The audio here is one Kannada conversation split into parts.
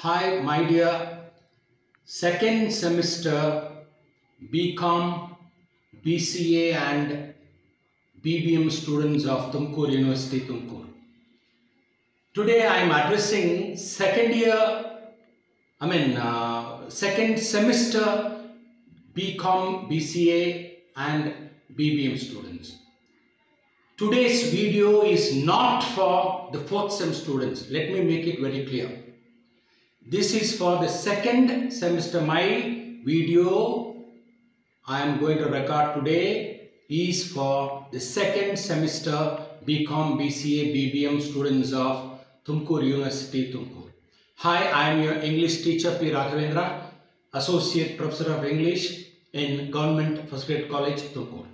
Hi, my dear second semester BCom, BCA and BBM students of Tumkur University, Tumkur. Today I am addressing second semester BCom, BCA and BBM students. Today's video is not for the fourth sem students. Let me make it very clear. This is for the second semester. My video I am going to record today is for the second semester BCom, BCA, BBM students of Tumkur University, Tumkur. Hi, I am your English teacher P. Raghavendra, Associate Professor of English in Government First Grade College, Tumkur.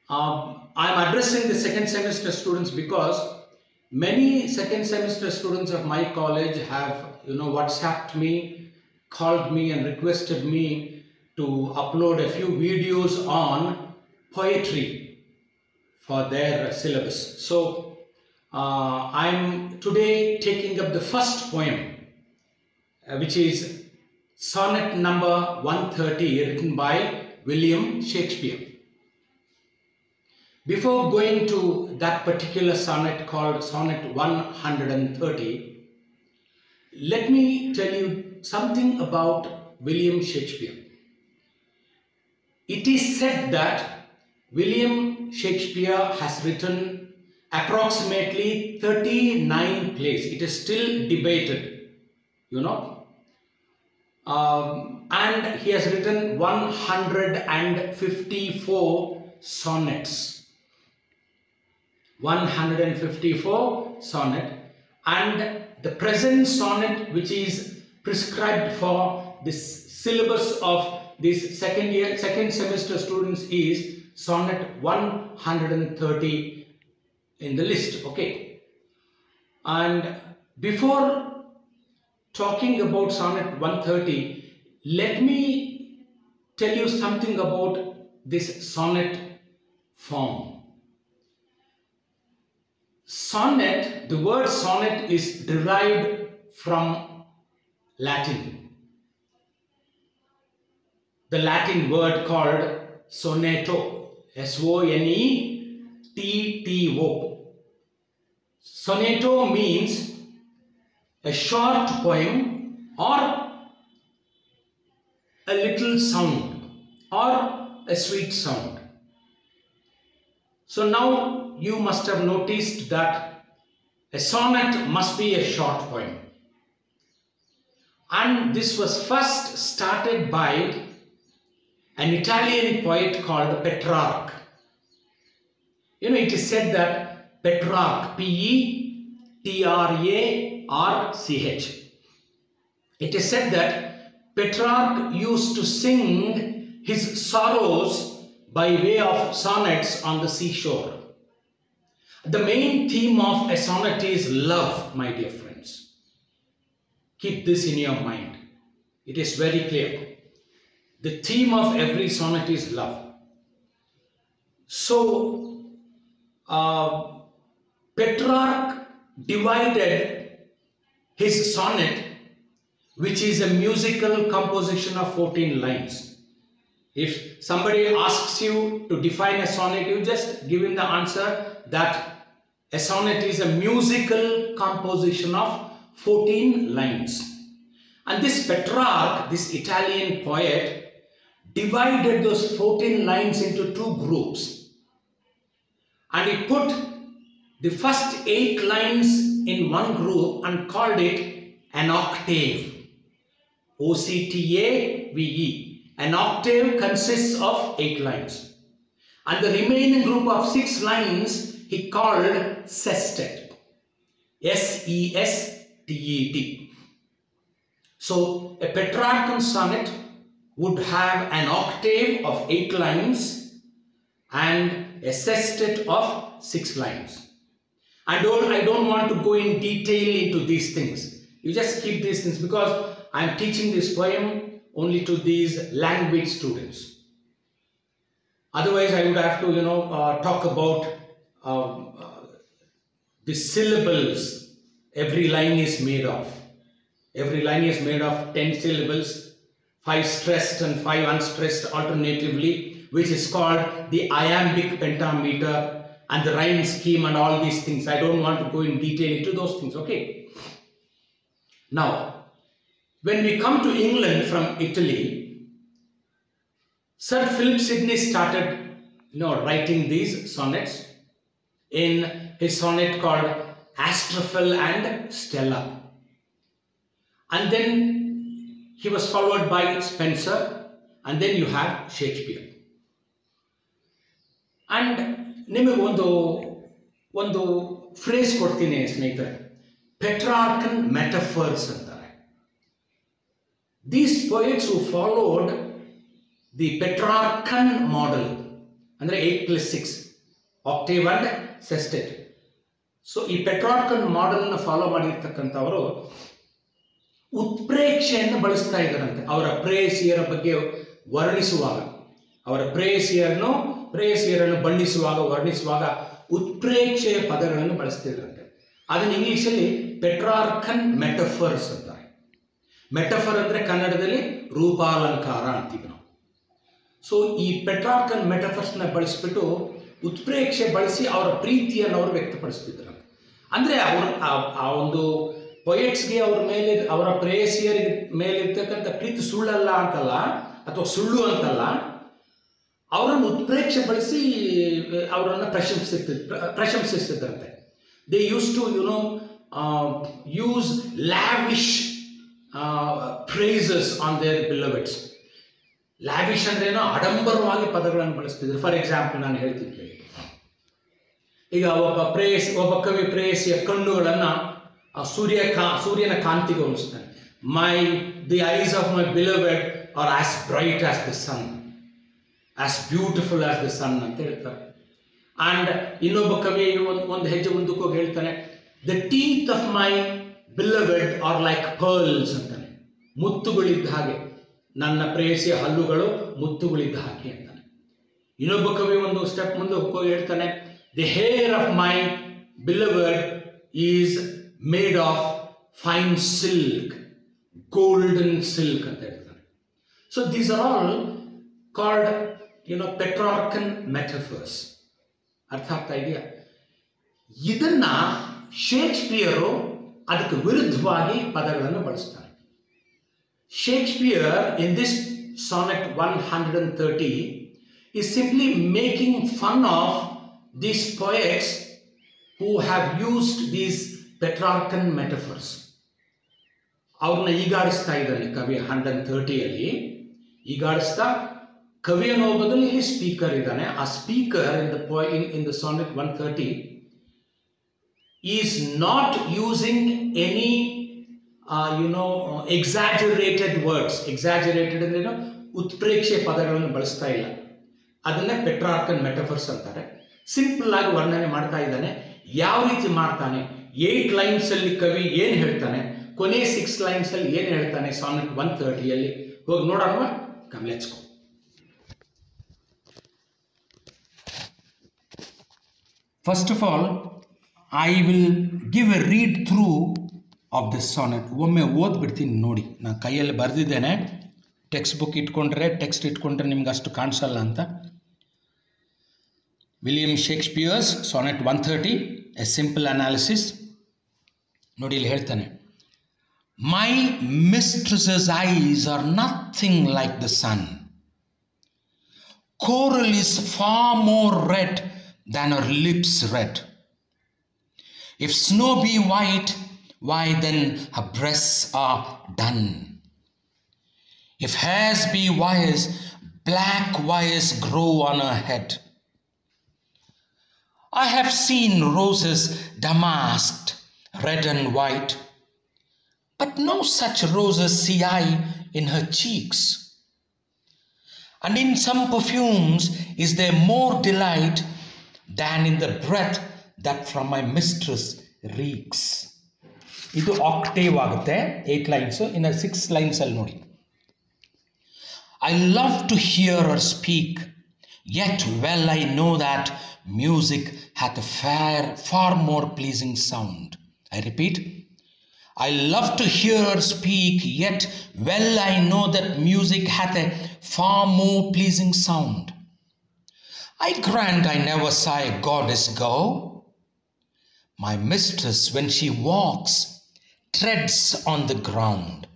I am addressing the second semester students because many second semester students of my college have, WhatsApped me, called me and requested me to upload a few videos on poetry for their syllabus. So, I'm today taking up the first poem, which is sonnet number 130 written by William Shakespeare. Before going to that particular sonnet called Sonnet 130, let me tell you something about William Shakespeare. It is said that William Shakespeare has written approximately 39 plays. It is still debated, and he has written 154 sonnets. 154 sonnet, and the present sonnet which is prescribed for this syllabus of this second semester students is sonnet 130 in the list. Okay, and before talking about sonnet 130, let me tell you something about this sonnet form. Sonnet, the word sonnet is derived from Latin. The Latin word called sonetto, S-O-N-E-T-T-O. Sonetto means a short poem or a little sound or a sweet sound. So now you must have noticed that a sonnet must be a short poem. And this was first started by an Italian poet called Petrarch. It is said that Petrarch, P-E-T-R-A-R-C-H. It is said that Petrarch used to sing his sorrows by way of sonnets on the seashore. The main theme of a sonnet is love, my dear friends. Keep this in your mind. It is very clear. The theme of every sonnet is love. So, Petrarch divided his sonnet, which is a musical composition of 14 lines. If somebody asks you to define a sonnet, you just give him the answer that a sonnet is a musical composition of 14 lines. And this Petrarch, this Italian poet, divided those 14 lines into two groups. And he put the first 8 lines in one group and called it an octave. O-C-T-A-V-E. An octave consists of 8 lines. And the remaining group of 6 lines he called sestet. S-E-S-T-E-T. So a Petrarchan sonnet would have an octave of 8 lines and a sestet of 6 lines. I don't want to go in detail into these things. You just keep these things because I am teaching this poem only to these language students. Otherwise, I would have to, talk about the syllables every line is made of. Every line is made of 10 syllables, 5 stressed and 5 unstressed alternatively, which is called the iambic pentameter, and the rhyme scheme and all these things. I don't want to go in detail into those things, okay? Now, when we come to England from Italy, Sir Philip Sidney started writing these sonnets in his sonnet called Astrophel and Stella. And then he was followed by Spenser, and then you have Shakespeare. And ನಿಮಗೆ ಒಂದು ಫ್ರೇಸ್ ಕೊಡ್ತೀನಿ ಸ್ನೇಹಿತರೆ, ಪೆಟ್ರಾರ್ಕನ್ ಮೆಟಫರ್ಸ್ ಅಂತಾರೆ. These poets who followed the Petrarchan model, ಅಂದರೆ 8+6, octave and sestet. ಸೊ ಈ ಪೆಟ್ರಾರ್ಕನ್ ಮಾಡೆಲ್ನ ಫಾಲೋ ಮಾಡಿರ್ತಕ್ಕಂಥವರು ಉತ್ಪ್ರೇಕ್ಷೆಯನ್ನು ಬಳಸ್ತಾ ಇದ್ದಾರಂತೆ ಅವರ ಪ್ರೇಯಸಿಯರ ಬಗ್ಗೆ ವರ್ಣಿಸುವಾಗ. ಅವರ ಪ್ರೇಯಸಿಯರನ್ನು ಬಣ್ಣಿಸುವಾಗ, ವರ್ಣಿಸುವಾಗ ಉತ್ಪ್ರೇಕ್ಷೆಯ ಪದಗಳನ್ನು ಬಳಸ್ತಿದ್ರಂತೆ. ಅದನ್ನು ಇಂಗ್ಲಿಷಲ್ಲಿ ಪೆಟ್ರಾರ್ಕನ್ ಮೆಟಫರ್ಸ್ ಅಂತಾರೆ. ಮೆಟಫರ್ ಅಂದರೆ ಕನ್ನಡದಲ್ಲಿ ರೂಪಾಲಂಕಾರ ಅಂತೀವಿ ನಾವು. ಸೊ ಈ ಪೆಟ್ರಾರ್ಕನ್ ಮೆಟಫರ್ಸ್ನ ಬಳಸಿಬಿಟ್ಟು ಉತ್ಪ್ರೇಕ್ಷೆ ಬಳಸಿ ಅವರ ಪ್ರೀತಿಯನ್ನು ಅವರು ವ್ಯಕ್ತಪಡಿಸ್ತಿದ್ರು. ಅಂದರೆ ಅವರು ಆ ಒಂದು ಪೊಯೆಟ್ಸ್ಗೆ ಅವ್ರ ಮೇಲೆ, ಅವರ ಪ್ರೇಯಸಿಯರಿಗೆ ಮೇಲಿರ್ತಕ್ಕಂಥ ಪ್ರೀತಿ ಸುಳ್ಳಲ್ಲ ಅಂತಲ್ಲ, ಅಥವಾ ಸುಳ್ಳು ಅಂತಲ್ಲ, ಅವರನ್ನು ಉತ್ಪ್ರೇಕ್ಷೆ ಬಳಸಿ ಅವರನ್ನು ಪ್ರಶಂಸಿಸ್ತಿದ್ರಂತೆ. They use to use lavish praises on their beloveds. Lavish ಅಂದ್ರೆ ಏನೋ ಆಡಂಬರವಾಗಿ ಪದಗಳನ್ನು ಬಳಸ್ತಿದ್ರು. ಫಾರ್ ಎಕ್ಸಾಂಪಲ್ ನಾನು ಹೇಳ್ತೀನಿ, ಈಗ ಒಬ್ಬ ಕವಿ ಪ್ರೇಯಸಿಯ ಕಣ್ಣುಗಳನ್ನು ಸೂರ್ಯನ ಕಾಂತಿಗೆ ಹೋಲಿಸ್ತಾನೆ. The eyes of my beloved are as bright as the sun, as beautiful as the sun ಅಂತ ಹೇಳ್ತಾರೆ. ಆ್ಯಂಡ್ ಇನ್ನೊಬ್ಬ ಕವಿ ಒಂದು ಹೆಜ್ಜೆ ಮುಂದಕ್ಕೆ ಹೋಗಿ ಹೇಳ್ತಾನೆ, the teeth of my beloved are like pearls ಅಂತಾನೆ. ಮುತ್ತುಗಳಿದ್ದ ಹಾಗೆ, ನನ್ನ ಪ್ರೇಯಸಿಯ ಹಲ್ಲುಗಳು ಮುತ್ತುಗಳಿದ್ದ ಹಾಗೆ ಅಂತಾನೆ. ಇನ್ನೊಬ್ಬ ಕವಿ ಒಂದು ಸ್ಟೆಪ್ ಮುಂದೆ ಹೋಗಿ ಹೇಳ್ತಾನೆ, the hair of my beloved is made of fine silk, golden silk ಅಂತ ಹೇಳ್ತಾನೆ. So these are all called Petrarchan metaphors. ಅರ್ಥ ಆಗ್ತಾ ಇದೆಯಾ? ಇದನ್ನ ಶೇಕ್ಸ್ಪಿಯರು ಅದಕ್ಕೆ ವಿರುದ್ಧವಾಗಿ ಪದಗಳನ್ನು ಬಳಸ್ತಾರೆ. Shakespeare in this sonnet 130 is simply making fun of these poets who have used these Petrarchan metaphors. ಅವ್ರನ್ನ ಈಗಾಡಿಸ್ತಾ ಇದ್ದಾನೆ ಕವಿ 130ಯಲ್ಲಿ. ಈಗಾಡಿಸ್ತಾ ಕವಿ ಅನ್ನೋ ಬದಲು ಇಲ್ಲಿ ಸ್ಪೀಕರ್ ಇದ್ದಾನೆ. ಆ speaker in the sonnet 130 is not using any exaggerated words. exaggerated ಅಂದ್ರೆ ಉತ್ಪ್ರೇಕ್ಷೆ ಪದಗಳನ್ನು ಬಳಸ್ತಾ ಇಲ್ಲ. ಅದನ್ನೇ ಪೆಟ್ರಾರ್ಕನ್ ಮೆಟಫರ್ಸ್ ಅಂತಾರೆ. ಸಿಂಪಲ್ ಆಗಿ ವರ್ಣನೆ ಮಾಡ್ತಾ ಇದ್ದಾನೆ. ಯಾವ ರೀತಿ ಮಾಡ್ತಾನೆ, 8 ಲೈನ್ಸ್ ಅಲ್ಲಿ ಕವಿ ಏನು ಹೇಳ್ತಾನೆ, ಕೊನೆ 6 ಲೈನ್ಸ್ ಅಲ್ಲಿ ಏನು ಹೇಳ್ತಾನೆ ಸಾನೆಟ್ 130ಯಲ್ಲಿ, ಹೋಗಿ ನೋಡೋಣ. Come let's go. First of all I will give A read through of this sonnet. ಒಮ್ಮೆ ಓದ್ಬಿಡ್ತೀನಿ ನೋಡಿ. ನಾನು ಕೈಯಲ್ಲಿ ಬರೆದಿದ್ದೇನೆ. ಟೆಕ್ಸ್ಟ್ ಇಟ್ಕೊಂಡ್ರೆ ನಿಮ್ಗೆ ಅಷ್ಟು ಕಾಣಿಸಲ್ಲ ಅಂತ. William Shakespeare's sonnet 130, a simple analysis. ನೋಡಿ ಇಲ್ಲಿ ಹೇಳ್ತಾನೆ, my mistress's eyes are nothing like the sun. Coral is far more red than her lips red. If snow be white, why then her breasts are dun. If hairs be wires, black wires grow on her head. I have seen roses damasked, red and white, but no such roses see I in her cheeks. And in some perfumes is there more delight than in the breath that from my mistress reeks. ಇದು ಆಕ್ಟೇವ್ ಆಗುತ್ತೆ, 8 ಲೈನ್ಸ್. ಇನ್ನು 6 ಲೈನ್ಸ್ ಅಲ್ಲಿ ನೋಡಿ. I love to hear her speak, yet well I know that music hath a far more pleasing sound. I repeat, I love to hear her speak, yet well I know that music hath a far more pleasing sound. I grant I never saw a goddess go. My mistress, when she walks, treads on the ground.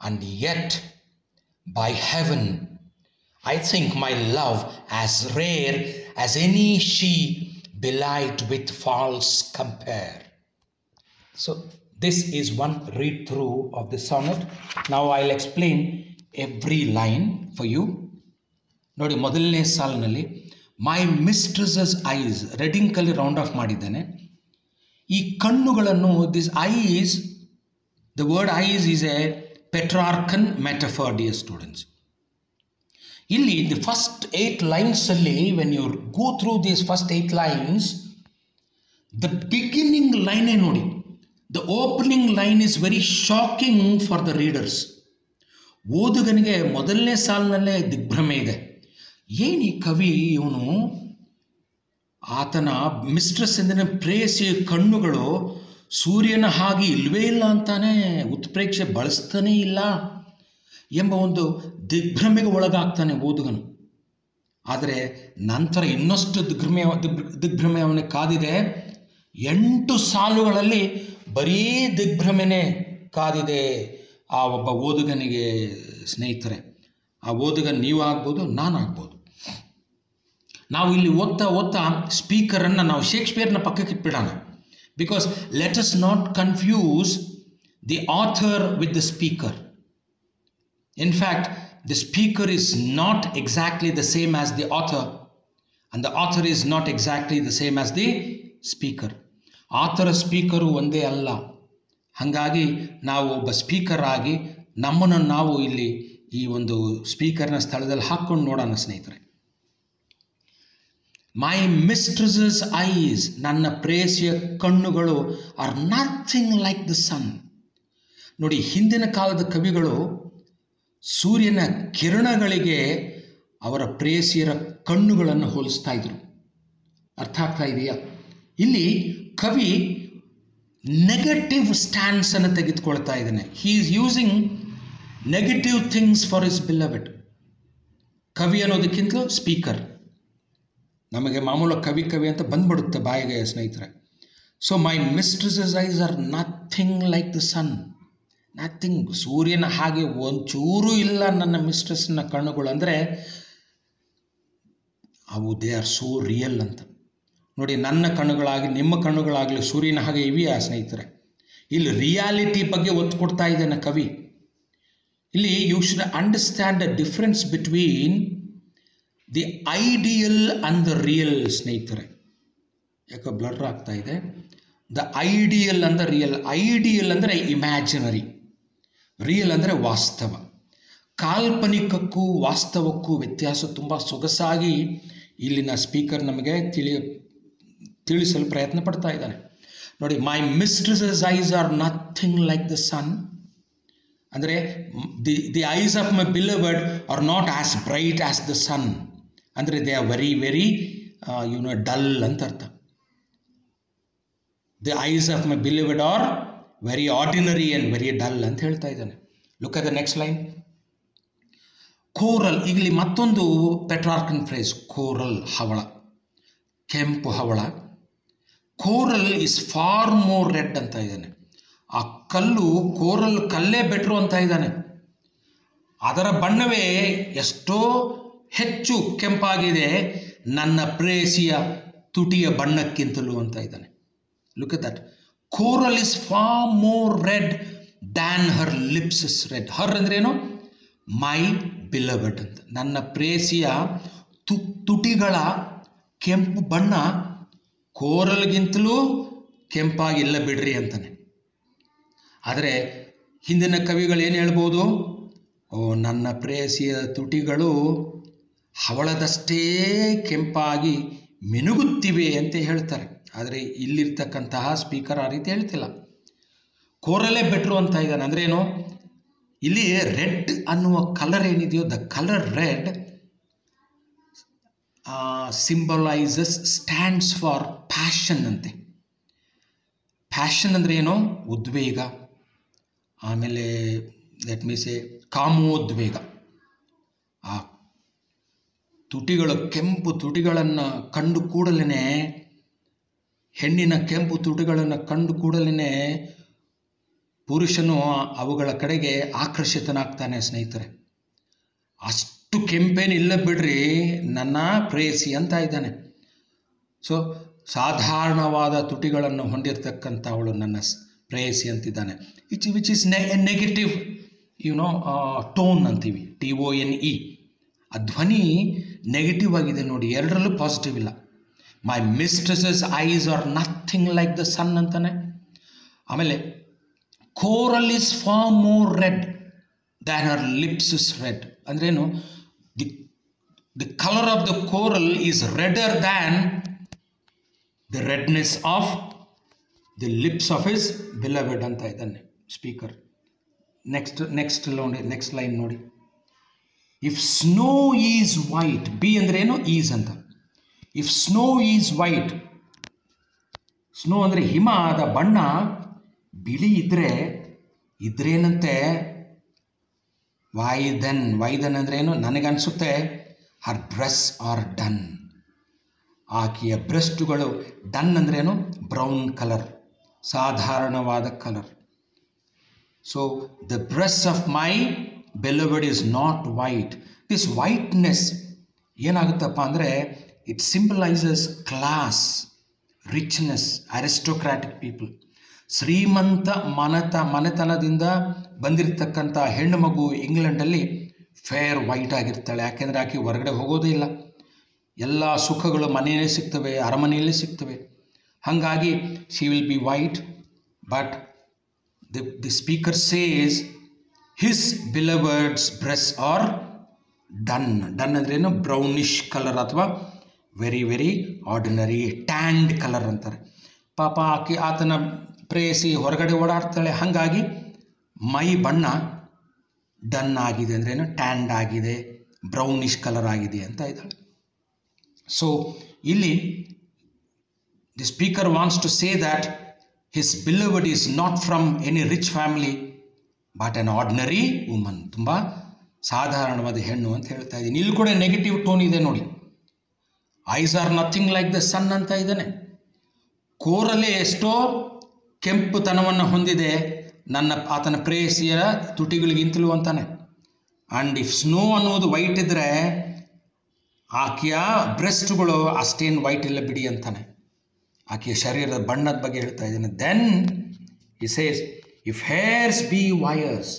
And yet, by heaven, I think my love as rare as any she belied with false compare. So this is one read through of the sonnet. Now I'll explain every line for you. ನೋಡಿ, ಮೊದಲನೇ ಸಾಲಿನಲ್ಲಿ ಮೈ ಮಿಸ್ಟ್ರೆಸಸ್ ಐಸ್ ರೆಡಿಂಗ್ ಕಲ್ಲಿ ರೌಂಡ್ ಆಫ್ ಮಾಡಿದ್ದಾನೆ. ಈ ಕಣ್ಣುಗಳನ್ನು, this eyes, the word eyes is a Petrarchan metaphor, dear students. ಇಲ್ಲಿ ದಿ ಫಸ್ಟ್ 8 ಲೈನ್ಸ್ ಅಲ್ಲಿ, when you go through these first 8 lines, the beginning ಲೈನೇ ನೋಡಿ, the opening line is very shocking for the readers. ಓದುಗನಿಗೆ ಮೊದಲನೇ ಸಾಲಿನಲ್ಲೇ ದಿಗ್ಭ್ರಮೆ ಇದೆ. ಏನು ಈ ಕವಿ, ಇವನು ಆತನ ಮಿಸ್ಟ್ರೆಸ್ ಎಂದರೆ ಪ್ರೇಯಸಿಯ ಕಣ್ಣುಗಳು ಸೂರ್ಯನ ಹಾಗೆ ಇಲ್ವೇ ಇಲ್ಲ ಅಂತಾನೆ, ಉತ್ಪ್ರೇಕ್ಷೆ ಬಳಸ್ತಾನೇ ಇಲ್ಲ ಎಂಬ ಒಂದು ದಿಗ್ಭ್ರಮೆಗೆ ಒಳಗಾಗ್ತಾನೆ ಓದುಗನು. ಆದರೆ ನಂತರ ಇನ್ನಷ್ಟು ದಿಗ್ಭ್ರಮೆ ಅವನಿಗೆ ಕಾದಿದೆ. 8 ಸಾಲುಗಳಲ್ಲಿ ಬರೀ ದಿಗ್ಭ್ರಮೆನೇ ಕಾದಿದೆ ಆ ಒಬ್ಬ ಓದುಗನಿಗೆ. ಸ್ನೇಹಿತರೆ, ಆ ಓದುಗ ನೀವು ಆಗ್ಬೋದು, ನಾನು ಆಗ್ಬೋದು. ನಾವು ಇಲ್ಲಿ ಓದ್ತಾ ಸ್ಪೀಕರನ್ನು ನಾವು ಶೇಕ್ಸ್ಪಿಯರ್ನ ಪಕ್ಕಕ್ಕೆ ಇಟ್ಬಿಡೋಣ. Because let us not confuse the author with the speaker. In fact, the speaker is not exactly the same as the author, and the author is not exactly the same as the speaker. Author speaker ಒಂದೇ ಅಲ್ಲ. ಹಾಗಾಗಿ ನಾವು ಒಬ್ಬ ಸ್ಪೀಕರ್ ಆಗಿ ನಮ್ಮನ್ನು ನಾವು ಇಲ್ಲಿ ಈ ಒಂದು ಸ್ಪೀಕರ್ನ ಸ್ಥಳದಲ್ಲಿ ಹಾಕ್ಕೊಂಡು ನೋಡೋಣ ಸ್ನೇಹಿತರೆ. ಮೈ ಮಿಸ್ಟ್ರೆಸಸ್ ಐಸ್, ನನ್ನ ಪ್ರೇಯಸಿಯ ಕಣ್ಣುಗಳು, ಆರ್ ನಥಿಂಗ್ ಲೈಕ್ ದ ಸನ್. ನೋಡಿ, ಹಿಂದಿನ ಕಾಲದ ಕವಿಗಳು ಸೂರ್ಯನ ಕಿರಣಗಳಿಗೆ ಅವರ ಪ್ರೇಯಸಿಯರ ಕಣ್ಣುಗಳನ್ನು ಹೋಲಿಸ್ತಾ ಇದ್ರು. ಅರ್ಥ ಆಗ್ತಾ ಇದೆಯಾ? ಇಲ್ಲಿ ಕವಿ ನೆಗೆಟಿವ್ ಸ್ಟ್ಯಾನ್ಸ್ ಅನ್ನು ತೆಗೆದುಕೊಳ್ತಾ ಇದ್ದಾನೆ. He is using negative things for his beloved. ಕವಿ ಅನ್ನೋದಕ್ಕಿಂತಲೂ ಸ್ಪೀಕರ್. ನಮಗೆ ಮಾಮೂಲು ಕವಿ ಅಂತ ಬಂದ್ಬಿಡುತ್ತೆ ಬಾಯಿಗೆ ಸ್ನೇಹಿತರೆ. So my mistress's eyes are nothing like the sun. Nothing, ಸೂರ್ಯನ ಹಾಗೆ ಒಂಚೂರು ಇಲ್ಲ ನನ್ನ ಮಿಸ್ಟ್ರೆಸ್ನ ಕಣ್ಣುಗಳು. ಅಂದರೆ ಅವು ದೇ ಆರ್ ಸೋ ರಿಯಲ್ ಅಂತ. ನೋಡಿ, ನನ್ನ ಕಣ್ಣುಗಳಾಗಲಿ ನಿಮ್ಮ ಕಣ್ಣುಗಳಾಗಲಿ ಸೂರ್ಯನ ಹಾಗೆ ಇವೆಯಾ ಸ್ನೇಹಿತರೆ? ಇಲ್ಲಿ ರಿಯಾಲಿಟಿ ಬಗ್ಗೆ ಒತ್ತು ಕೊಡ್ತಾ ಇದ್ದಾನೆ ಕವಿ. ಇಲ್ಲಿ you should understand the difference between the ideal and the real ಸ್ನೇಹಿತರೆ. ಯಾಕೆ ಬ್ಲರ್ ಆಗ್ತಾ ಇದೆ? The ideal and the real. Ideal ಅಂದರೆ ಇಮ್ಯಾಜಿನರಿ, ರಿಯಲ್ ಅಂದರೆ ವಾಸ್ತವ. ಕಾಲ್ಪನಿಕಕ್ಕೂ ವಾಸ್ತವಕ್ಕೂ ವ್ಯತ್ಯಾಸ ತುಂಬ ಸೊಗಸಾಗಿ ಇಲ್ಲಿನ ಸ್ಪೀಕರ್ ನಮಗೆ ತಿಳಿಸಲು ಪ್ರಯತ್ನ ಪಡ್ತಾ ಇದ್ದಾನೆ. ನೋಡಿ, my mistress's eyes are nothing like the sun. ಅಂದರೆ the eyes of my beloved are not as bright as the sun. ಅಂದರೆ they are very very dull ಅಂತ ಅರ್ಥ. The eyes of my beloved are very ordinary and very dull ಅಂತ ಹೇಳ್ತಾ ಇದ್ದಾನೆ. Look at the next line. Coral, ಇಲ್ಲಿ ಮತ್ತೊಂದು ಪೆಟ್ರಾರ್ಕನ್ ಫ್ರೇಸ್. ಕೋರಲ್, ಹವಳ, ಕೆಂಪು ಹವಳ. Coral is far more red ಅಂತ ಇದ್ದಾನೆ. ಆ ಕಲ್ಲು, ಕೋರಲ್ ಕಲ್ಲೇ ಬೆಟ್ರು ಅಂತ ಇದ್ದಾನೆ. ಅದರ ಬಣ್ಣವೇ ಎಷ್ಟೋ ಹೆಚ್ಚು ಕೆಂಪಾಗಿದೆ ನನ್ನ ಪ್ರೇಯಸಿಯ ತುಟಿಯ ಬಣ್ಣಕ್ಕಿಂತಲೂ ಅಂತ ಇದ್ದಾನೆ. Look at that. Coral is far more red than her lips is red. Her ಅಂದ್ರೇನು? ಮೈ ಬಿಲವಡ್ ಅಂತ. ನನ್ನ ಪ್ರೇಯಸಿಯ ತುಟಿಗಳ ಕೆಂಪು ಬಣ್ಣ ಕೋರಲ್ಗಿಂತಲೂ ಕೆಂಪಾಗಿಲ್ಲ ಬಿಡ್ರಿ ಅಂತಾನೆ. ಆದರೆ ಹಿಂದಿನ ಕವಿಗಳು ಏನು ಹೇಳ್ಬೋದು? ನನ್ನ ಪ್ರೇಯಸಿಯ ತುಟಿಗಳು ಹವಳದಷ್ಟೇ ಕೆಂಪಾಗಿ ಮಿನುಗುತ್ತಿವೆ ಅಂತ ಹೇಳ್ತಾರೆ. ಆದರೆ ಇಲ್ಲಿರ್ತಕ್ಕಂತಹ ಸ್ಪೀಕರ್ ಆ ರೀತಿ ಹೇಳ್ತಿಲ್ಲ. ಕೋರಲ್ಲೇ ಬೆಟ್ರು ಅಂತ ಇದ್ದಾನೆ. ಅಂದರೆ ಏನು? ಇಲ್ಲಿ ರೆಡ್ ಅನ್ನುವ ಕಲರ್ ಏನಿದೆಯೋ, the colour red symbolizes, stands for passion ಅಂತೆ. ಪ್ಯಾಷನ್ ಅಂದರೆ ಏನು? ಉದ್ವೇಗ. ಆಮೇಲೆ ಲೆಟ್ ಮೀ ಸೇ ಕಾಮೋದ್ವೇಗ. ಆ ತುಟಿಗಳು, ಕೆಂಪು ತುಟಿಗಳನ್ನು ಕಂಡು ಕೂಡಲೇ, ಹೆಣ್ಣಿನ ಕೆಂಪು ತುಟಿಗಳನ್ನು ಕಂಡು ಕೂಡಲೇ ಪುರುಷನು ಅವುಗಳ ಕಡೆಗೆ ಆಕರ್ಷಿತನಾಗ್ತಾನೆ ಸ್ನೇಹಿತರೆ. ಅಷ್ಟು ಕೆಂಪೇನಿಲ್ಲ ಬಿಡ್ರಿ, ನನ್ನ ಪ್ರೇಯಸಿ ಅಂತ ಇದ್ದಾನೆ. ಸೊ ಸಾಧಾರಣವಾದ ತುಟಿಗಳನ್ನು ಹೊಂದಿರತಕ್ಕಂಥ ಅವಳು ನನ್ನ ಪ್ರೇಯಸಿ ಅಂತಿದ್ದಾನೆ. ವಿಚ್ ಇಸ್ ನೆಗೆಟಿವ್ ಟೋನ್ ಅಂತೀವಿ, TONE. ಆ ಧ್ವನಿ ನೆಗೆಟಿವ್ ಆಗಿದೆ ನೋಡಿ, ಎರಡರಲ್ಲೂ ಪಾಸಿಟಿವ್ ಇಲ್ಲ. My mistress's eyes are nothing like the sun ಅಂತಾನೆ. ಆಮೇಲೆ coral is far more red than her lips is red. ಅಂದ್ರೇನು? The colour of the coral is redder than the redness of the lips of his beloved ಅಂತ ಇದ್ದಾನೆ ಸ್ಪೀಕರ್. ನೆಕ್ಸ್ಟ್ ಲೈನ್ ನೋಡಿ. If snow is white, be ಅಂದ್ರೆ ಏನು? ಈಸ್ ಅಂತ. If snow is white, snow ಅಂದರೆ ಹಿಮದ ಬಣ್ಣ ಬಿಳಿ ಇದ್ರೇನಂತೆ ವೈದನ್ ಅಂದ್ರೆ ಏನು? ನನಗನ್ಸುತ್ತೆ ಹರ್ ಬ್ರೆಸ್ ಆರ್ ಡನ್. ಆಕೆಯ ಬ್ರೆಸ್ಟುಗಳು ಡನ್ ಅಂದ್ರೇನು? ಬ್ರೌನ್ ಕಲರ್, ಸಾಧಾರಣವಾದ colour. So the breast of my beloved is not white. This whiteness ಏನಾಗುತ್ತಪ್ಪ ಅಂದರೆ it symbolises class, richness, aristocratic people. ಶ್ರೀಮಂತ ಮನೆತನದಿಂದ ಬಂದಿರತಕ್ಕಂಥ ಹೆಣ್ಣು ಮಗು ಇಂಗ್ಲೆಂಡಲ್ಲಿ ಫೇರ್ ವೈಟ್ ಆಗಿರ್ತಾಳೆ. ಯಾಕೆಂದರೆ ಆಕೆ ಹೊರಗಡೆ ಹೋಗೋದೇ ಇಲ್ಲ, ಎಲ್ಲ ಸುಖಗಳು ಮನೆಯಲ್ಲೇ ಸಿಗ್ತವೆ, ಅರಮನೆಯಲ್ಲೇ ಸಿಗ್ತವೆ. ಹಾಗಾಗಿ she will be white. But the speaker says his beloved's breasts are dun. Dun ಅಂದ್ರೇನು? ಬ್ರೌನಿಷ್ ಕಲರ್ ಅಥವಾ very very ordinary tanned colour ಅಂತಾರೆ. ಪಾಪ ಆತನ ಪ್ರೇಯಸಿ ಹೊರಗಡೆ ಓಡಾಡ್ತಾಳೆ, ಹಾಗಾಗಿ ಮೈ ಬಣ್ಣ ಡನ್ ಆಗಿದೆ ಅಂದ್ರೇನು? ಟ್ಯಾಂಡ್ ಆಗಿದೆ, ಬ್ರೌನಿಷ್ ಕಲರ್ ಆಗಿದೆ ಅಂತ ಇದ್ದಾಳೆ. ಸೊ ಇಲ್ಲಿ the speaker wants to say that his beloved is not from any rich family but an ordinary woman. ತುಂಬ ಸಾಧಾರಣವಾದ ಹೆಣ್ಣು ಅಂತ ಹೇಳ್ತಾ ಇದ್ದೀನಿ. ಇಲ್ಲಿ ಕೂಡ ನೆಗೆಟಿವ್ ಟೋನ್ ಇದೆ ನೋಡಿ. Eyes are nothing like the sun ಅಂತ ಇದ್ದಾನೆ. ಕೋರಲ್ಲೇ ಎಷ್ಟೋ ಕೆಂಪುತನವನ್ನು ಹೊಂದಿದೆ ಆತನ ಪ್ರೇಯಸಿಯ ತುಟಿಗಳಿಗಿಂತಲೂ ಅಂತಾನೆ. ಆ್ಯಂಡ್ ಇಫ್ ಸ್ನೋ ಅನ್ನೋದು ವೈಟ್ ಇದ್ದರೆ ಆಕೆಯ ಬ್ರೆಸ್ಟ್ಗಳು ಅಷ್ಟೇನು ವೈಟ್ ಇಲ್ಲ ಬಿಡಿ ಅಂತಾನೆ. ಆಕೆಯ ಶರೀರದ ಬಣ್ಣದ ಬಗ್ಗೆ ಹೇಳ್ತಾ ಇದ್ದಾನೆ. Then he says if hairs be wires.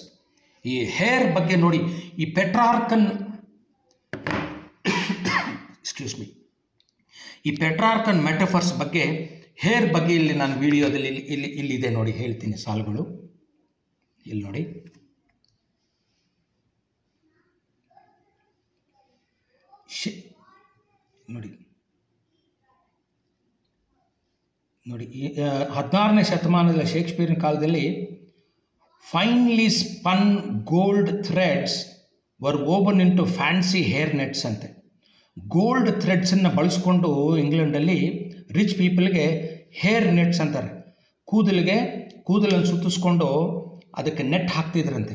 ಈ ಹೇರ್ ಬಗ್ಗೆ ನೋಡಿ, ಈ ಪೆಟ್ರಾರ್ಕನ್ ಈ ಪೆಟ್ರಾರ್ಕನ್ ಮೆಟಫರ್ಸ್ ಬಗ್ಗೆ, ಹೇರ್ ಬಗ್ಗೆ ಇಲ್ಲಿ ನಾನು ವಿಡಿಯೋದಲ್ಲಿ ಇಲ್ಲಿದೆ ನೋಡಿ, ಹೇಳ್ತೀನಿ ಸಾಲುಗಳು. ಇಲ್ಲಿ ನೋಡಿ, ನೋಡಿ 16ನೇ ಶತಮಾನದ ಶೇಕ್ಸ್ಪಿಯರ್ನ ಕಾಲದಲ್ಲಿ finely spun gold threads were woven into fancy hair nets ಅಂತೆ. ಗೋಲ್ಡ್ ಥ್ರೆಡ್ಸನ್ನು ಬಳಸ್ಕೊಂಡು ಇಂಗ್ಲೆಂಡಲ್ಲಿ ರಿಚ್ ಪೀಪಲ್ಗೆ ಹೇರ್ ನೆಟ್ಸ್ ಅಂತಾರೆ. ಕೂದಲನ್ನು ಸುತ್ತಿಸ್ಕೊಂಡು ಅದಕ್ಕೆ ನೆಟ್ ಹಾಕ್ತಿದ್ರಂತೆ.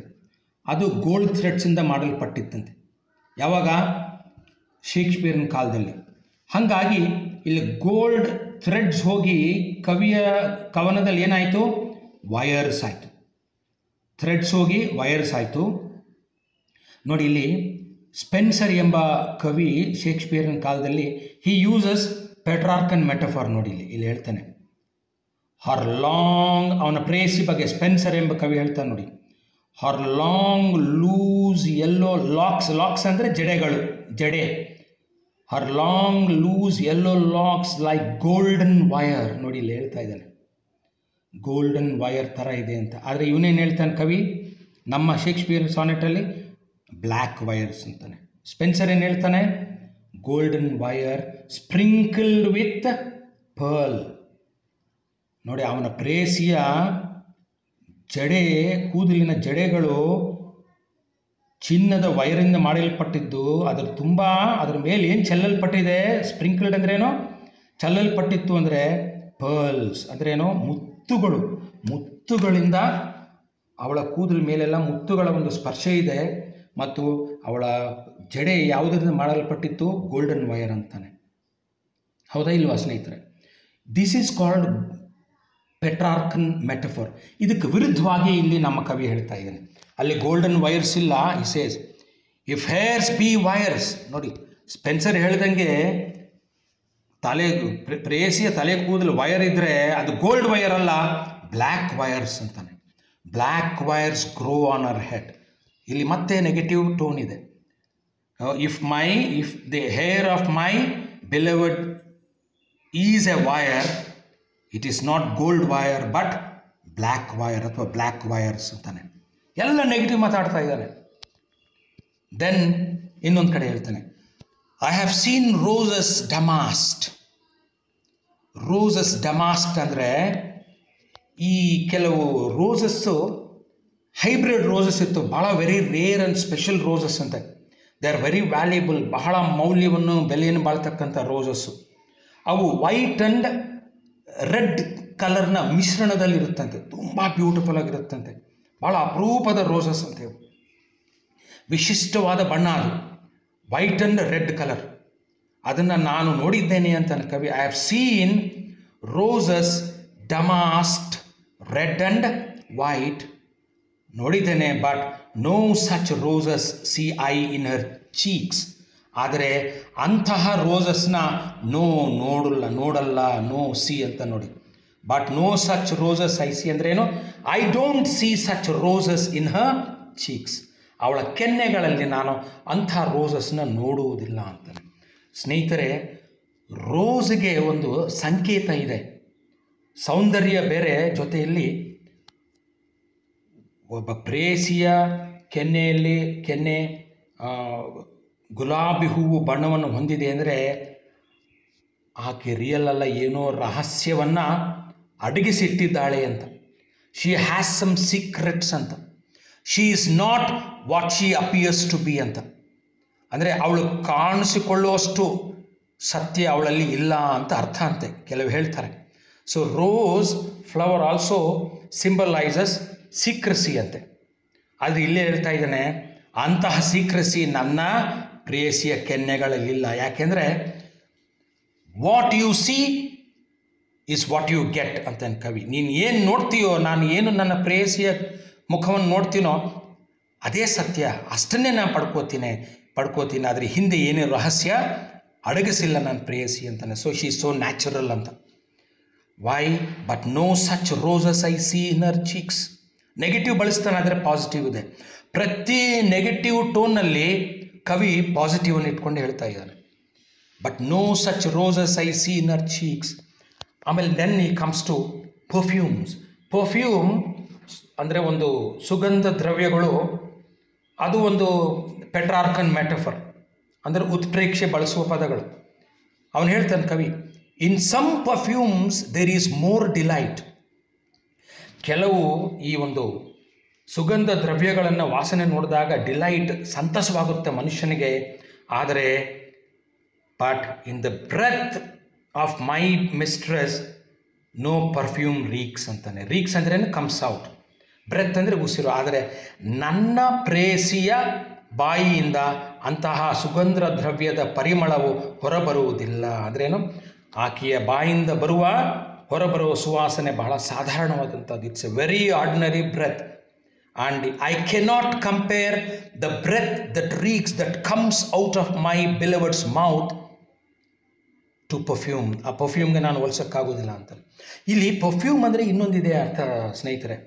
ಅದು ಗೋಲ್ಡ್ ಥ್ರೆಡ್ಸಿಂದ ಮಾಡಲ್ಪಟ್ಟಿತ್ತಂತೆ. ಯಾವಾಗ? ಶೇಕ್ಸ್ಪಿಯರ್ನ ಕಾಲದಲ್ಲಿ. ಹಾಗಾಗಿ ಇಲ್ಲಿ ಗೋಲ್ಡ್ ಥ್ರೆಡ್ಸ್ ಹೋಗಿ ಕವನದಲ್ಲಿ ಏನಾಯಿತು? ವಯರ್ಸ್ ಆಯಿತು. ಥ್ರೆಡ್ಸ್ ಹೋಗಿ ವಯರ್ಸ್ ಆಯಿತು. ನೋಡಿ, ಇಲ್ಲಿ ಸ್ಪೆನ್ಸರ್ ಎಂಬ ಕವಿ ಶೇಕ್ಸ್ಪಿಯರ್ನ ಕಾಲದಲ್ಲಿ ಹಿ ಯೂಸಸ್ ಪೆಟ್ರಾರ್ಕನ್ ಮೆಟಫಾರ್. ನೋಡಿ, ಇಲ್ಲಿ ಹೇಳ್ತಾನೆ, ಹರ್ ಲಾಂಗ್, ಅವನ ಪ್ರೇಯಸಿ ಬಗ್ಗೆ ಸ್ಪೆನ್ಸರ್ ಎಂಬ ಕವಿ ಹೇಳ್ತಾನೆ ನೋಡಿ, her long loose yellow locks ಅಂದರೆ ಜಡೆ. Her long loose yellow locks like golden wire. ನೋಡಿ, ಇಲ್ಲಿ ಹೇಳ್ತಾ ಇದ್ದಾನೆ ಗೋಲ್ಡನ್ ವಯರ್ ಥರ ಇದೆ ಅಂತ. ಆದರೆ ಇವನೇನು ಹೇಳ್ತಾನೆ ಕವಿ ನಮ್ಮ ಶೇಕ್ಸ್ಪಿಯರ್ ಸಾನೆಟಲ್ಲಿ? ಬ್ಲ್ಯಾಕ್ ವಯರ್ಸ್ ಅಂತಾನೆ. ಸ್ಪೆನ್ಸರ್ ಏನು ಹೇಳ್ತಾನೆ? Golden wire sprinkled with pearl. ನೋಡಿ, ಅವನ ಪ್ರೇಯಸಿಯ ಕೂದಲಿನ ಜಡೆಗಳು ಚಿನ್ನದ ವಯರಿಂದ ಮಾಡಲ್ಪಟ್ಟಿದ್ದು. ಅದರ ಮೇಲೆ ಏನು ಚೆಲ್ಲಲ್ಪಟ್ಟಿದೆ? ಸ್ಪ್ರಿಂಕಲ್ಡ್ ಅಂದ್ರೇನು? ಚೆಲ್ಲಲ್ಪಟ್ಟಿತ್ತು ಅಂದರೆ ಪರ್ಲ್ಸ್ ಅಂದರೆ ಏನೋ ಮುತ್ತುಗಳು, ಮುತ್ತುಗಳಿಂದ ಅವಳ ಕೂದಲ ಮೇಲೆಲ್ಲ ಮುತ್ತುಗಳ ಒಂದು ಸ್ಪರ್ಶ ಇದೆ. ಮತ್ತು ಅವಳ ಜಡೆ ಯಾವುದರಿಂದ ಮಾಡಲ್ಪಟ್ಟಿತ್ತು? ಗೋಲ್ಡನ್ ವೈರ್ ಅಂತಾನೆ. ಹೌದಾ ಇಲ್ವಾ ಸ್ನೇಹಿತರೆ? This is called Petrarchan metaphor. ಇದಕ್ಕೆ ವಿರುದ್ಧವಾಗಿ ಇಲ್ಲಿ ನಮ್ಮ ಕವಿ ಹೇಳ್ತಾ ಇದ್ದಾನೆ. ಅಲ್ಲಿ ಗೋಲ್ಡನ್ ವೈರ್ಸ್ ಇಲ್ಲ. ಈ says if hairs be wires. ನೋಡಿ, ಸ್ಪೆನ್ಸರ್ ಹೇಳ್ದಂಗೆ ಪ್ರೇಯಸಿಯ ತಲೆ ಕೂದಲು ವೈರ್ ಇದ್ದರೆ ಅದು ಗೋಲ್ಡ್ ವೈರ್ ಅಲ್ಲ, ಬ್ಲ್ಯಾಕ್ ವೈರ್ಸ್ ಅಂತಾನೆ. Black wires grow on our head. ಇಲ್ಲಿ ಮತ್ತೆ ನೆಗೆಟಿವ್ ಟೋನ್ ಇದೆ. If the hair of my beloved is a wire, it is not gold wire but black wire ಅಥವಾ ಬ್ಲ್ಯಾಕ್ ವೈರ್ಸ್ ಅಂತಾನೆ. ಎಲ್ಲ ನೆಗೆಟಿವ್ ಮಾತಾಡ್ತಾ ಇದ್ದಾನೆ. ದೆನ್ ಇನ್ನೊಂದು ಕಡೆ ಹೇಳ್ತಾನೆ, I have seen roses damasked. Roses ಡಮಾಸ್ಟ್ ಅಂದರೆ ಈ ಕೆಲವು ರೋಸಸ್ಸು ಹೈಬ್ರಿಡ್ ರೋಸಸ್ ಇತ್ತು, ಭಾಳ very rare and special roses ಅಂತ. ದೇ ಆರ್ ವೆರಿ ವ್ಯಾಲ್ಯೂಬಲ್, ಬಹಳ ಮೌಲ್ಯವನ್ನು ಬೆಲೆಯನ್ನು ಬಾಳ್ತಕ್ಕಂಥ ರೋಸಸ್ಸು. ಅವು ವೈಟ್ ಆ್ಯಂಡ್ ರೆಡ್ ಕಲರ್ನ ಮಿಶ್ರಣದಲ್ಲಿರುತ್ತಂತೆ. ತುಂಬ ಬ್ಯೂಟಿಫುಲ್ ಆಗಿರುತ್ತಂತೆ. ಭಾಳ ಅಪರೂಪದ ರೋಸಸ್ ಅಂತ ಇವು. ವಿಶಿಷ್ಟವಾದ ಬಣ್ಣ ಅದು, ವೈಟ್ ಆ್ಯಂಡ್ ರೆಡ್ ಕಲರ್. ಅದನ್ನು ನಾನು ನೋಡಿದ್ದೇನೆ ಅಂತ ಕವಿ. I have seen roses damasked red and white. ನೋಡಿದ್ದೇನೆ, but no such roses see I in her cheeks. ಆದರೆ ಅಂತಹ ರೋಸಸ್ನ ನೋಡಲ್ಲ, ನೋ ಸಿ ಅಂತ ನೋಡಿ. But no such roses I see ಅಂದರೆ ಏನು? I don't see such roses in her cheeks. ಅವಳ ಕೆನ್ನೆಗಳಲ್ಲಿ ನಾನು ಅಂಥ ರೋಸಸ್ನ ನೋಡುವುದಿಲ್ಲ ಅಂತಾನೆ. ಸ್ನೇಹಿತರೆ, ರೋಸ್ಗೆ ಒಂದು ಸಂಕೇತ ಇದೆ. ಸೌಂದರ್ಯ ಬೇರೆ, ಜೊತೆಯಲ್ಲಿ ಒಬ್ಬ ಪ್ರೇಯಸಿಯ ಕೆನ್ನೆ ಗುಲಾಬಿ ಹೂವು ಬಣ್ಣವನ್ನು ಹೊಂದಿದೆ ಅಂದರೆ ಆಕೆ ರಿಯಲ್ ಅಲ್ಲ, ಏನೋ ರಹಸ್ಯವನ್ನು ಅಡಗಿಸಿಟ್ಟಿದ್ದಾಳೆ ಅಂತ. ಶಿ ಹ್ಯಾಸ್ ಸಮ್ ಸೀಕ್ರೆಟ್ಸ್ ಅಂತ. She is not what she appears to be ಅಂತ. ಅಂದರೆ ಅವಳು ಕಾಣಿಸಿಕೊಳ್ಳುವಷ್ಟು ಸತ್ಯ ಅವಳಲ್ಲಿ ಇಲ್ಲ ಅಂತ ಅರ್ಥ ಅಂತೆ ಕೆಲವು ಹೇಳ್ತಾರೆ. So rose flower also symbolises secrecy ಅಂತೆ. ಆದರೆ ಇಲ್ಲೇ ಹೇಳ್ತಾ ಇದ್ದಾನೆ, ಅಂತಹ ಸೀಕ್ರೆಸಿ ನನ್ನ ಪ್ರೇಯಸಿಯ ಕೆನ್ನೆಗಳಲ್ಲಿಲ್ಲ. ಯಾಕೆಂದರೆ what you see is what you get ಅಂತ ಕವಿ. ನೀನು ಏನು ನೋಡ್ತೀಯೋ, ನಾನು ಏನು ನನ್ನ ಪ್ರೇಯಸಿಯ ಮುಖವನ್ನು ನೋಡ್ತೀನೋ ಅದೇ ಸತ್ಯ, ಅಷ್ಟನ್ನೇ ನಾನು ಪಡ್ಕೋತೀನಿ. ಆದರೆ ಹಿಂದೆ ಏನೇ ರಹಸ್ಯ ಅಡಗಿಸಿಲ್ಲ ನನ್ನ ಪ್ರೇಯಸಿ ಅಂತಾನೆ. So she is so natural ಅಂತ. Why but no such roses I see in her cheeks. Negative ಬಳಸ್ತಾನೆ, ಆದರೆ ಪಾಸಿಟಿವ್ ಇದೆ. ಪ್ರತಿ ನೆಗೆಟಿವ್ ಟೋನ್ನಲ್ಲಿ ಕವಿ ಪಾಸಿಟಿವನ್ನು ಇಟ್ಕೊಂಡು ಹೇಳ್ತಾ ಇದ್ದಾನೆ. But no such roses I see in her cheeks. ಆಮೇಲೆ ದೆನ್ ಈ ಕಮ್ಸ್ ಟು ಪರ್ಫ್ಯೂಮ್ಸ್. ಪರ್ಫ್ಯೂಮ್ ಅಂದರೆ ಒಂದು ಸುಗಂಧ ದ್ರವ್ಯಗಳು. ಅದು ಒಂದು ಪೆಟ್ರಾರ್ಕನ್ ಮೆಟಫರ್, ಅಂದರೆ ಉತ್ಪ್ರೇಕ್ಷೆ ಬಳಸುವ ಪದಗಳು. ಅವನು ಹೇಳ್ತಾನೆ ಕವಿ, in some perfumes there is more delight. ಕೆಲವು ಈ ಒಂದು ಸುಗಂಧ ದ್ರವ್ಯಗಳನ್ನು ವಾಸನೆ ನೋಡಿದಾಗ ಡಿಲೈಟ್, ಸಂತಸವಾಗುತ್ತೆ ಮನುಷ್ಯನಿಗೆ. ಆದರೆ but in the breath of my mistress no perfume reeks ಅಂತಾನೆ. ರೀಕ್ಸ್ ಅಂದ್ರೆ ಕಮ್ಸ್ ಔಟ್, ಬ್ರೆತ್ ಅಂದರೆ ಉಸಿರು. ಆದರೆ ನನ್ನ ಪ್ರೇಯಸಿಯ ಬಾಯಿಯಿಂದ ಅಂತಹ ಸುಗಂಧ ದ್ರವ್ಯದ ಪರಿಮಳವು ಹೊರಬರುವುದಿಲ್ಲ. ಅಂದ್ರೇನು? ಆಕೆಯ ಬಾಯಿಂದ ಹೊರಬರುವ ಸುವಾಸನೆ ಬಹಳ ಸಾಧಾರಣವಾದಂಥದ್ದು. It's a very ordinary breath. And I cannot compare the breath that reeks that comes out of my beloved's mouth to perfume. ಆ ಪರ್ಫ್ಯೂಮ್ಗೆ ನಾನು ಹೋಲಿಸೋಕ್ಕಾಗೋದಿಲ್ಲ ಅಂತ. ಇಲ್ಲಿ ಪರ್ಫ್ಯೂಮ್ ಅಂದರೆ ಇನ್ನೊಂದಿದೆ ಅರ್ಥ ಸ್ನೇಹಿತರೆ.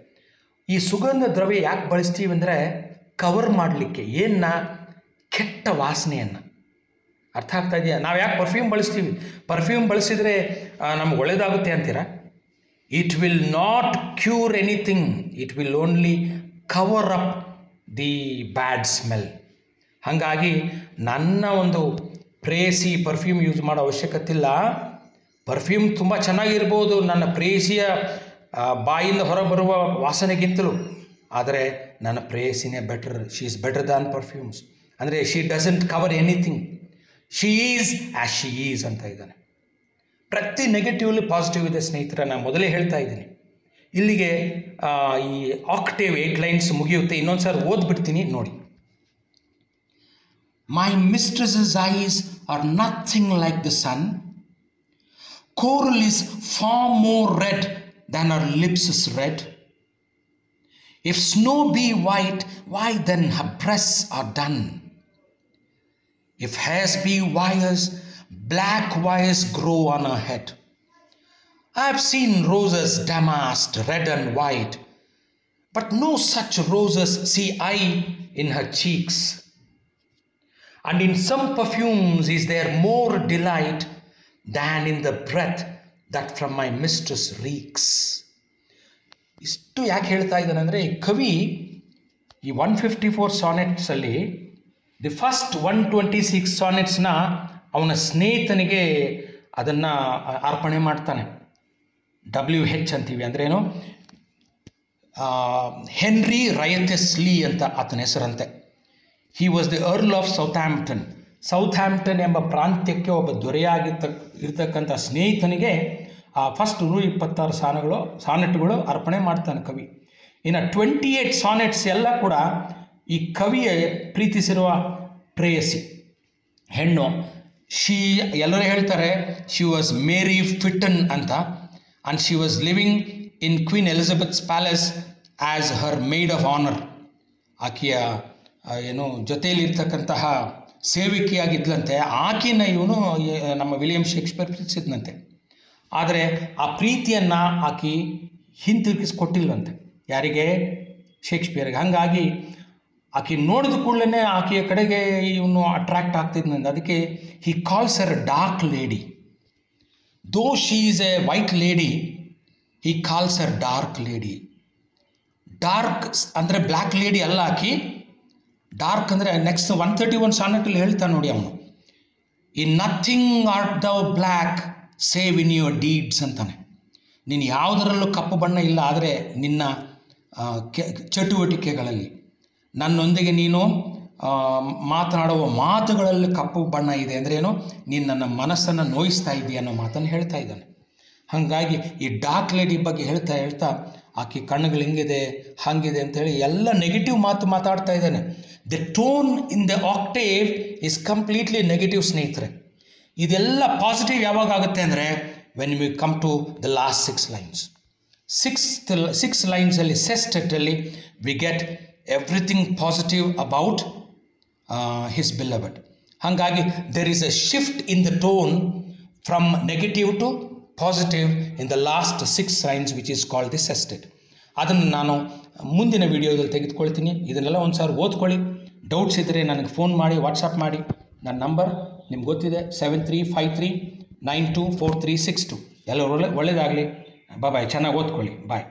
ಈ ಸುಗಂಧ ದ್ರವ್ಯ ಯಾಕೆ ಬಳಸ್ತೀವಿ ಅಂದರೆ ಕವರ್ ಮಾಡಲಿಕ್ಕೆ, ಕೆಟ್ಟ ವಾಸನೆಯನ್ನು. ಅರ್ಥ ಆಗ್ತಾ ಇದೆಯಾ? ನಾವು ಯಾಕೆ ಪರ್ಫ್ಯೂಮ್ ಬಳಸ್ತೀವಿ? ಪರ್ಫ್ಯೂಮ್ ಬಳಸಿದರೆ ನಮ್ಗೆ ಒಳ್ಳೆಯದಾಗುತ್ತೆ ಅಂತೀರಾ? It will not cure anything, it will only cover up the bad smell. ಹಾಗಾಗಿ ನನ್ನ ಒಂದು ಪ್ರೇಯಸಿ ಪರ್ಫ್ಯೂಮ್ ಯೂಸ್ ಮಾಡೋ ಅವಶ್ಯಕತೆ ಇಲ್ಲ. ಪರ್ಫ್ಯೂಮ್ ತುಂಬ ಚೆನ್ನಾಗಿರ್ಬೋದು ನನ್ನ ಪ್ರೇಯಸಿಯ ಬಾಯಿಂದ ಹೊರಬರುವ ವಾಸನೆಗಿಂತಲೂ, ಆದರೆ ನನ್ನ ಪ್ರೇಯಸಿನೇ better. She is better than perfumes. ಅಂದರೆ she doesn't cover anything, she is as she is ಅಂತ ಇದ್ದಾನೆ. ಪ್ರತಿ ನೆಗೆಟಿವ್ಲಿ ಪಾಸಿಟಿವ್ ಇದೆ ಸ್ನೇಹಿತರೆ, ನಾನು ಮೊದಲೇ ಹೇಳ್ತಾ ಇದ್ದೀನಿ. ಇಲ್ಲಿಗೆ ಈ ಆಕ್ಟೇವ್ 8 ಲೈನ್ಸ್ ಮುಗಿಯುತ್ತೆ. ಇನ್ನೊಂದು ಸಾರಿ ಓದ್ಬಿಡ್ತೀನಿ ನೋಡಿ. My mistress's eyes are nothing like the sun. Coral is far more red than her lips is red. If snow be white, why then her breasts are done? If hairs be wires, black wires grow on her head. I have seen roses damasked red and white, but no such roses see I in her cheeks. And in some perfumes is there more delight than in the breath that from my mistress reeks. ಇಷ್ಟು ಯಾಕೆ ಹೇಳ್ತಾ ಇದ್ದಾನೆ ಅಂದರೆ, ಈ ಕವಿ ಈ 154 ಸಾನೆಟ್ಸಲ್ಲಿ ದಿ ಫಸ್ಟ್ 126 ಸಾನೆಟ್ಸ್ನ ಅವನ ಸ್ನೇಹಿತನಿಗೆ ಅದನ್ನು ಅರ್ಪಣೆ ಮಾಡ್ತಾನೆ. WH ಅಂತೀವಿ, ಅಂದ್ರೇನು, ಹೆನ್ರಿ ರಯಥೆಸ್ ಲೀ ಅಂತ ಆತನ ಹೆಸರಂತೆ. He was the Earl of Southampton. Southampton ಎಂಬ ಪ್ರಾಂತ್ಯಕ್ಕೆ ಒಬ್ಬ ಇರ್ತಕ್ಕಂಥ ಸ್ನೇಹಿತನಿಗೆ ಆ ಫಸ್ಟ್ 126 ಸಾನೆಟ್ಗಳು ಅರ್ಪಣೆ ಮಾಡ್ತಾನೆ ಕವಿ. ಇನ್ನು 28 ಸಾನೆಟ್ಸ್ ಎಲ್ಲ ಕೂಡ ಈ ಕವಿಯ ಪ್ರೀತಿಸಿರುವ ಪ್ರೇಯಸಿ ಹೆಣ್ಣು. ಎಲ್ಲರೂ ಹೇಳ್ತಾರೆ ಶಿ ವಾಸ್ ಮೇರಿ ಫಿಟನ್ ಅಂತ. And she was living in Queen Elizabeth's palace as her maid of honour. ಆಕೆಯ ಜೊತೆಯಲ್ಲಿರ್ತಕ್ಕಂತಹ ಸೇವಿಕೆಯಾಗಿದ್ದಂತೆ. ಆಕೆನ ಇವನು ನಮ್ಮ ವಿಲಿಯಂ ಶೇಕ್ಸ್ಪಿಯರ್ ಪ್ರೀತಿಸಿದ್ನಂತೆ. ಆದರೆ ಆ ಪ್ರೀತಿಯನ್ನು ಆಕೆ ಹಿಂತಿರುಗಿಸ್ಕೊಟ್ಟಿಲ್ವಂತೆ. ಯಾರಿಗೆ? ಶೇಕ್ಸ್ಪಿಯರ್ಗೆ. ಹಾಗಾಗಿ ಆಕೆ ನೋಡಿದ ಕೂಡಲೇ ಆಕೆಯ ಕಡೆಗೆ ಇವನು ಅಟ್ರಾಕ್ಟ್ ಆಗ್ತಿದ್ನಂತೆ. ಅದಕ್ಕೆ he calls her dark lady. Though she is a white lady, he calls her dark lady. Dark ಅಂದರೆ ಬ್ಲ್ಯಾಕ್ ಲೇಡಿ ಅಲ್ಲ ಆಕೆ. ಡಾರ್ಕ್ ಅಂದರೆ ನೆಕ್ಸ್ಟ್ 131 ಸಾನೆಟಲ್ಲಿ ಹೇಳ್ತಾನೆ ನೋಡಿ ಅವನು, in nothing art thou black save in your deeds ಅಂತಾನೆ. ನೀನು ಯಾವುದರಲ್ಲೂ ಕಪ್ಪು ಬಣ್ಣ ಇಲ್ಲ, ಆದರೆ ನಿನ್ನ ಚಟುವಟಿಕೆಗಳಲ್ಲಿ, ನನ್ನೊಂದಿಗೆ ನೀನು ಮಾತನಾಡುವ ಮಾತುಗಳಲ್ಲಿ ಕಪ್ಪು ಬಣ್ಣ ಇದೆ ಅಂದ್ರೇನು, ನೀನು ನನ್ನ ಮನಸ್ಸನ್ನು ನೋಯಿಸ್ತಾ ಇದ್ದೀಯ ಅನ್ನೋ ಮಾತನ್ನು ಹೇಳ್ತಾ ಇದ್ದಾನೆ. ಹಾಗಾಗಿ ಈ ಡಾರ್ಕ್ ಲೇಡಿ ಬಗ್ಗೆ ಹೇಳ್ತಾ ಆಕೆ ಕಣ್ಣುಗಳು ಹಿಂಗಿದೆ ಹಾಗಿದೆ ಅಂಥೇಳಿ ಎಲ್ಲ ನೆಗೆಟಿವ್ ಮಾತಾಡ್ತಾ ಇದ್ದಾನೆ. The tone in the octave is completely negative ಸ್ನೇಹಿತರೆ. ಇದೆಲ್ಲ ಪಾಸಿಟಿವ್ ಯಾವಾಗ ಆಗುತ್ತೆ ಅಂದರೆ when we come to the last 6 lines. 6 ಲೈನ್ಸಲ್ಲಿ ಸೆಸ್ಟೆಟಲ್ಲಿ we get everything positive about his beloved. ಹಾಗಾಗಿ there is a shift in the tone from negative to positive in the last 6 lines which is called the sestet. ಅದನ್ನು ನಾನು ಮುಂದಿನ ವೀಡಿಯೋದಲ್ಲಿ ತೆಗೆದುಕೊಳ್ತೀನಿ. ಇದನ್ನೆಲ್ಲ ಒಂದು ಸಾರಿ ಓದ್ಕೊಳ್ಳಿ. ಡೌಟ್ಸ್ ಇದ್ದರೆ ನನಗೆ ಫೋನ್ ಮಾಡಿ, ವಾಟ್ಸಪ್ ಮಾಡಿ. ನನ್ನ ನಂಬರ್ ನಿಮ್ಗೆ ಗೊತ್ತಿದೆ, 7353924362. ಎಲ್ಲರೂ ಒಳ್ಳೆಯದಾಗಲಿ. ಬಾಯ್. ಚೆನ್ನಾಗಿ ಓದ್ಕೊಳ್ಳಿ. ಬಾಯ್.